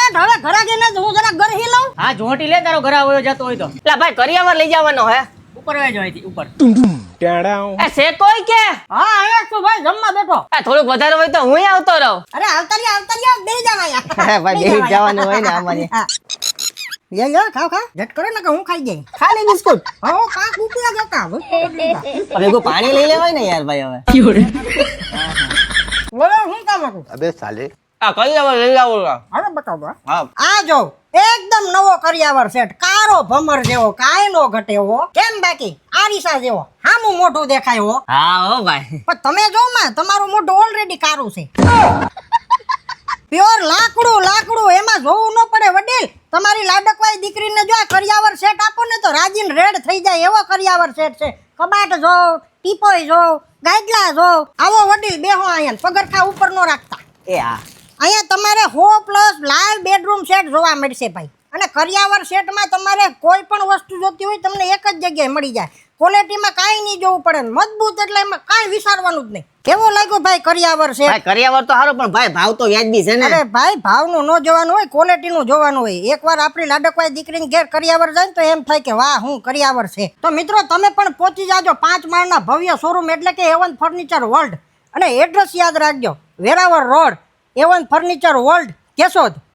શેઠ હવે ઘરે જઈને હું જરા ગરહી લઉં. હા જોટી લે તારો ઘરે આવ્યો જતો હોય તો. એટલે ભાઈ કરિયાવર લઈ જવાનો હે ઉપર વહી જાય થી ઉપર. એ શેકોય કે હા અહીંયા છું ભાઈ જમવા બેઠો. થોડુંક વધારે હોય તો હું આવતો રહું. અરે આવતા રહ્યા બેહી જાવ અહીંયા. ભાઈ બેહી જવાનું હોય ને અમારે. લે ખાવ જટ કરો ને કે હું ખાઈ જઈ. ખાલી બિસ્કુટ હો કાક ઉપિયા જતા હવે કોઈ પાણી લઈ લેવાય ને યાર ભાઈ હવે બોલો હું કામ હતું. अबे साले આ કરિયાવર લઈ આવો હવે બતાવો. હા આ જો એકદમ નવો કરિયાવર સેટ કારો ભમર જેવો કાંઈ નો ઘટે એવો કેમ બાકી આરીસા જેવો હામું મોઢું દેખાય હો. હા હો ભાઈ પણ તમે જો માં તમારું મોઢું ઓલરેડી કારું છે. પ્યોર લાકડું એમાં જોવું ન પડે વડીલ. તમારી લાડકવાઈ દીકરીને જો આ કરિયાવર સેટ આપો ને તો રાજીન રેડ થઈ જાય એવો કરિયાવર સેટ છે. કબાટ જો ટીપોય જો ગાદલા જો આવો વડીલ બેહો અહીંયા પગરખા ઉપર નો રાખતા. એ હા અહીંયા તમારે 4+ લાઈવ બેડરૂમ સેટ જોવા મળશે ભાઈ. અને કરિયાવર સેટમાં તમારે કોઈ પણ વસ્તુ જોતી હોય તમને એક જ જગ્યાએ મળી જાય. ક્વોલિટીમાં કાંઈ નહીં જોવું પડે મજબૂત એટલે એમાં કાંઈ વિચારવાનું જ નહીં. કેવો લાગ્યો ભાઈ કરિયાવર સેટ? ભાઈ કરિયાવર તો સારું પણ ભાઈ ભાવ તો વ્યાજબી છે ને. અરે ભાઈ ભાવનું ન જોવાનું હોય ક્વોલિટીનું જોવાનું હોય. એકવાર આપણી લાડકવાઈ દીકરીને ઘેર કરિયાવર જાય ને તો એમ થાય કે વાહ હું કરિયાવર છે. તો મિત્રો તમે પણ પહોંચી જાજો 5 માળના ભવ્ય શોરૂમ એટલે કે A1 ફર્નિચર વર્લ્ડ. અને એડ્રેસ યાદ રાખજો Veraval road A1 furniture world Keshod.